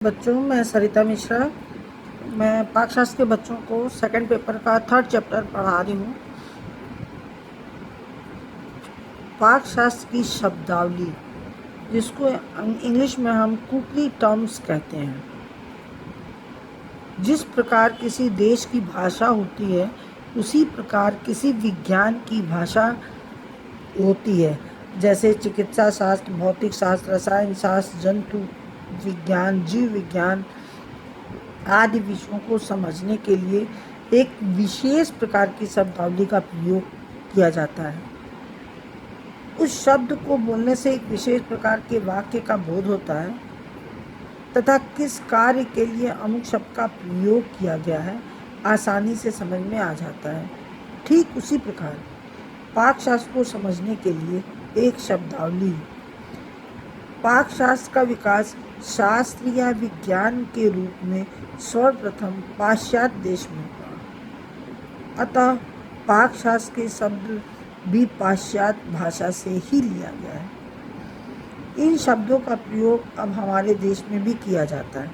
बच्चों, मैं सरिता मिश्रा। मैं पाकशास्त्र के बच्चों को सेकंड पेपर का थर्ड चैप्टर पढ़ा रही हूँ। पाकशास्त्र की शब्दावली, जिसको इंग्लिश में हम कुकरी टर्म्स कहते हैं। जिस प्रकार किसी देश की भाषा होती है, उसी प्रकार किसी विज्ञान की भाषा होती है। जैसे चिकित्सा शास्त्र, भौतिक शास्त्र, रसायन शास्त्र, जंतु विज्ञान, जीव विज्ञान आदि विषयों को समझने के लिए एक विशेष प्रकार की शब्दावली का प्रयोग किया जाता है। उस शब्द को बोलने से एक विशेष प्रकार के वाक्य का बोध होता है तथा किस कार्य के लिए अमुक शब्द का प्रयोग किया गया है आसानी से समझ में आ जाता है। ठीक उसी प्रकार पाकशास्त्र को समझने के लिए एक शब्दावली। पाकशास्त्र का विकास शास्त्र या विज्ञान के रूप में सर्वप्रथम पाश्चात्य देश में हुआ। अतः पाकशास्त्र के शब्द भी पाश्चात्य भाषा से ही लिया गया है। इन शब्दों का प्रयोग अब हमारे देश में भी किया जाता है।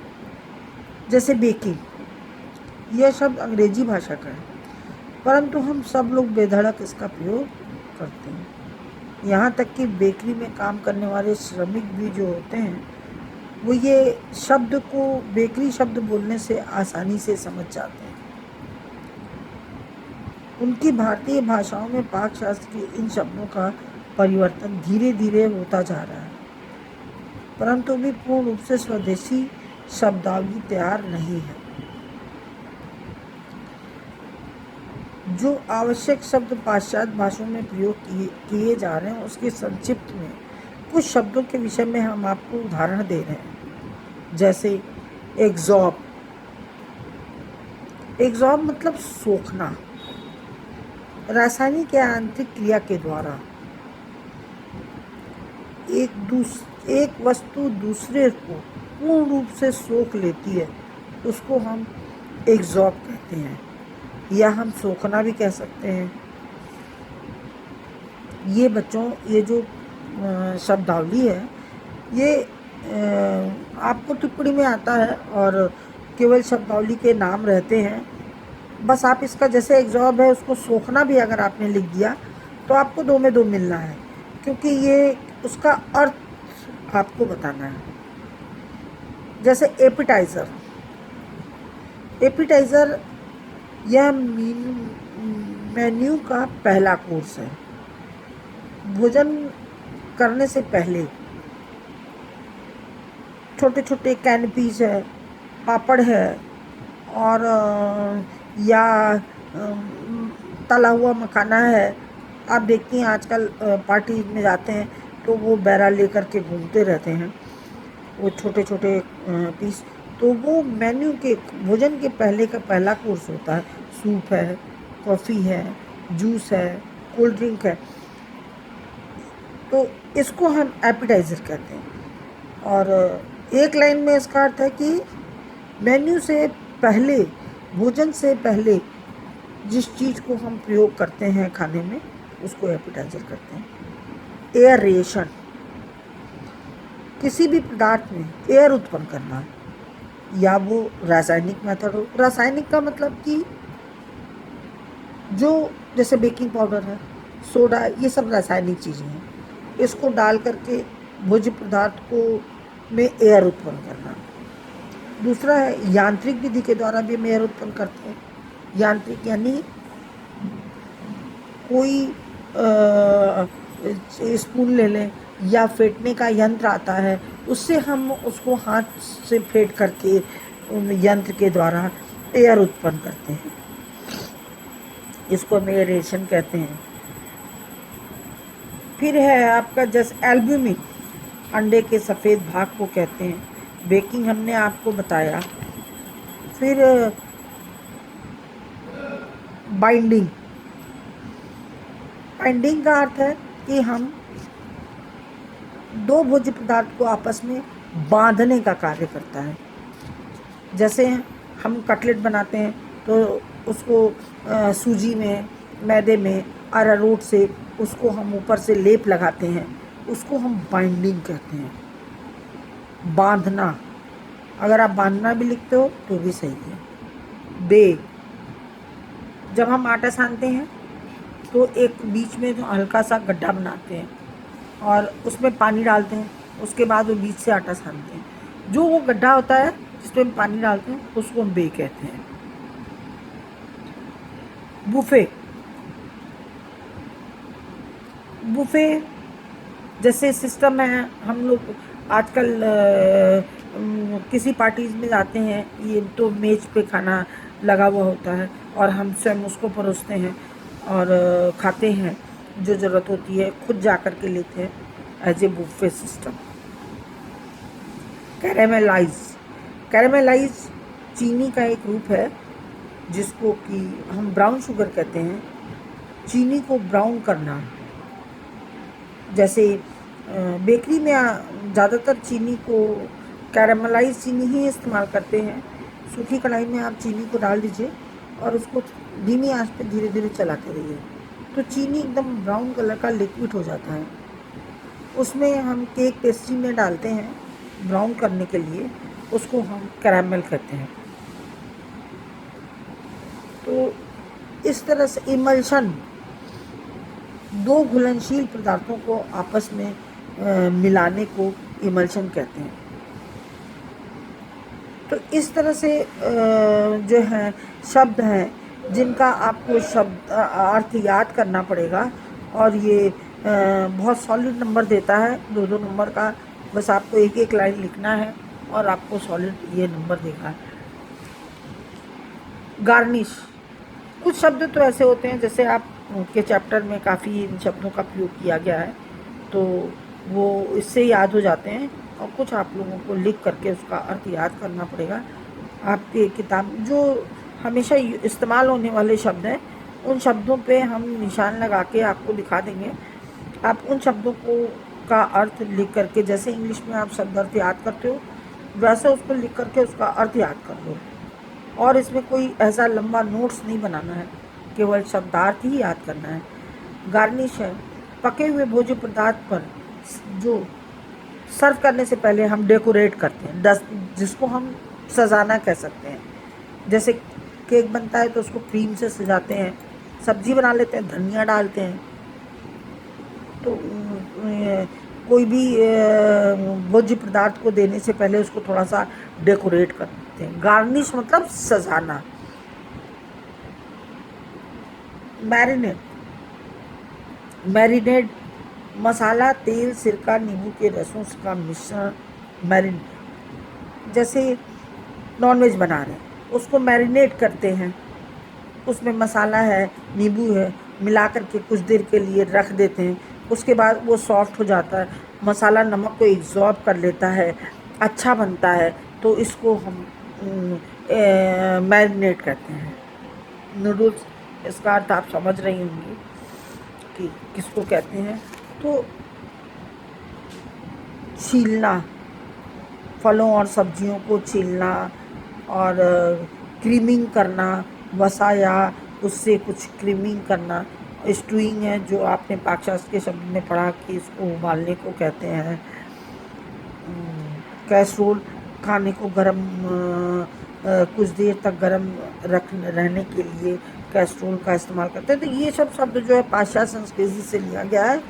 जैसे बेकिंग, यह शब्द अंग्रेजी भाषा का है, परंतु हम सब लोग बेधड़क इसका प्रयोग करते हैं। यहाँ तक कि बेकरी में काम करने वाले श्रमिक भी जो होते हैं, वो ये शब्द को बेकरी शब्द बोलने से आसानी से समझ जाते हैं। उनकी भारतीय भाषाओं में पाकशास्त्र के इन शब्दों का परिवर्तन धीरे धीरे होता जा रहा है, परंतु भी पूर्ण रूप से स्वदेशी शब्दावली तैयार नहीं है। जो आवश्यक शब्द पाश्चात्य भाषाओं में प्रयोग किए जा रहे हैं, उसके संक्षिप्त में कुछ शब्दों के विषय में हम आपको उदाहरण दे रहे हैं। जैसे एग्जॉर्ब। एग्जॉर्ब मतलब सोखना। रासायनिक या यांत्रिक क्रिया के द्वारा एक वस्तु दूसरे को पूर्ण रूप से सोख लेती है, उसको हम एग्जॉर्ब कहते हैं, या हम सोखना भी कह सकते हैं। ये बच्चों, ये जो शब्दावली है, ये आपको टिप्पणी में आता है और केवल शब्दावली के नाम रहते हैं। बस आप इसका, जैसे एग्जॉर्ब है, उसको सोखना भी अगर आपने लिख दिया तो आपको 2 में 2 मिलना है, क्योंकि ये उसका अर्थ आपको बताना है। जैसे एपिटाइज़र। एपिटाइज़र यह मेन्यू का पहला कोर्स है। भोजन करने से पहले छोटे छोटे कैनपीज है, पापड़ है, और या तला हुआ मखाना है। आप देखती हैं आजकल पार्टी में जाते हैं तो वो बैरा लेकर के घूमते रहते हैं, वो छोटे छोटे पीस। तो वो मेन्यू के, भोजन के पहले का पहला कोर्स होता है। सूप है, कॉफ़ी है, जूस है, कोल्ड ड्रिंक है, तो इसको हम एपिटाइज़र कहते हैं। और एक लाइन में इसका अर्थ है कि मेन्यू से पहले, भोजन से पहले जिस चीज़ को हम प्रयोग करते हैं खाने में, उसको एपिटाइज़र कहते हैं। एयरेशन, किसी भी पदार्थ में एयर उत्पन्न करना, या वो रासायनिक मेथड हो। रासायनिक का मतलब कि जो, जैसे बेकिंग पाउडर है, सोडा, ये सब रासायनिक चीज़ें हैं। इसको डाल करके भोज्य पदार्थ को में एयर उत्पन्न करना। दूसरा है यांत्रिक विधि के द्वारा भी हम एयर उत्पन्न करते हैं। यांत्रिक यानी कोई स्पून ले लें, या फेंटने का यंत्र आता है, उससे हम उसको हाथ से फेंट करके यंत्र के द्वारा एयर उत्पन्न करते हैं। इसको हम एयरेशन कहते हैं। फिर है आपका जैसे एल्ब्यूमिन, अंडे के सफ़ेद भाग को कहते हैं। बेकिंग हमने आपको बताया। फिर बाइंडिंग। बाइंडिंग का अर्थ है कि हम 2 भोज्य पदार्थ को आपस में बांधने का कार्य करता है। जैसे हम कटलेट बनाते हैं तो उसको सूजी में, मैदे में, अरारोट से उसको हम ऊपर से लेप लगाते हैं, उसको हम बाइंडिंग कहते हैं, बांधना। अगर आप बांधना भी लिखते हो तो भी सही है। बे, जब हम आटा सानते हैं तो एक बीच में तो हल्का सा गड्ढा बनाते हैं और उसमें पानी डालते हैं, उसके बाद वो बीच से आटा सानते हैं। जो वो गड्ढा होता है जिसमें हम पानी डालते हैं उसको हम बे कहते हैं। बुफे, बुफे जैसे सिस्टम है, हम लोग आजकल किसी पार्टीज़ में जाते हैं, ये तो मेज़ पे खाना लगा हुआ होता है और हम स्वयं उसको परोसते हैं और खाते हैं। जो ज़रूरत होती है खुद जा कर के लेते हैं, as a buffet system. Caramelise, caramelise चीनी का एक रूप है जिसको कि हम ब्राउन शुगर कहते हैं। चीनी को ब्राउन करना, जैसे बेकरी में ज़्यादातर चीनी को कैरेमलाइज चीनी ही इस्तेमाल करते हैं। सूखी कढ़ाई में आप चीनी को डाल दीजिए और उसको धीमी आंच पे धीरे धीरे चलाते रहिए तो चीनी एकदम ब्राउन कलर का लिक्विड हो जाता है। उसमें हम केक पेस्ट्री में डालते हैं ब्राउन करने के लिए, उसको हम कैरामल कहते हैं। तो इस तरह से इमल्शन, दो घुलनशील पदार्थों को आपस में मिलाने को इमल्शन कहते हैं। तो इस तरह से जो है शब्द हैं जिनका आपको शब्द अर्थ याद करना पड़ेगा और ये बहुत सॉलिड नंबर देता है, 2-2 नंबर का। बस आपको एक एक लाइन लिखना है और आपको सॉलिड ये नंबर देगा। गार्निश, कुछ शब्द तो ऐसे होते हैं जैसे आप के चैप्टर में काफ़ी इन शब्दों का प्रयोग किया गया है तो वो इससे याद हो जाते हैं और कुछ आप लोगों को लिख करके उसका अर्थ याद करना पड़ेगा। आपके किताब जो हमेशा इस्तेमाल होने वाले शब्द हैं उन शब्दों पे हम निशान लगा के आपको दिखा देंगे। आप उन शब्दों को का अर्थ लिख करके, जैसे इंग्लिश में आप शब्द अर्थ याद करते हो वैसे उसको लिख करके उसका अर्थ याद कर लो। और इसमें कोई ऐसा लंबा नोट्स नहीं बनाना है, केवल शब्दार्थ ही याद करना है। गार्निश है, पके हुए भोज्य पदार्थ पर जो सर्व करने से पहले हम डेकोरेट करते हैं, जिसको हम सजाना कह सकते हैं। जैसे केक बनता है तो उसको क्रीम से सजाते हैं, सब्जी बना लेते हैं, धनिया डालते हैं। तो कोई भी भोज्य पदार्थ को देने से पहले उसको थोड़ा सा डेकोरेट करते हैं। गार्निश मतलब सजाना। मैरिनेट, मैरिनेट मसाला, तेल, सिरका, नींबू के रसों का मिश्रण। मैरिनेट, जैसे नॉनवेज बना रहे हैं उसको मैरिनेट करते हैं, उसमें मसाला है, नींबू है, मिला करके कुछ देर के लिए रख देते हैं। उसके बाद वो सॉफ्ट हो जाता है, मसाला नमक को एब्जॉर्ब कर लेता है, अच्छा बनता है। तो इसको हम मैरिनेट करते हैं। नूडल्स, इसका अर्थ आप समझ रही होंगी कि किसको कहते हैं। तो छीलना, फलों और सब्जियों को छीलना और क्रीमिंग करना, वसा या उससे कुछ क्रीमिंग करना। स्टूइंग है जो आपने पाकशास्त्र के शब्द में पढ़ा कि इसको उबालने को कहते हैं। कैसरोल, खाने को गरम कुछ देर तक गरम रहने के लिए कैस्ट्रोल का इस्तेमाल करते हैं। तो ये सब शब्द जो है पाश्चात्य संस्कृति से लिया गया है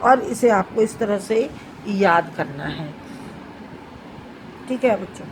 और इसे आपको इस तरह से याद करना है। ठीक है बच्चों।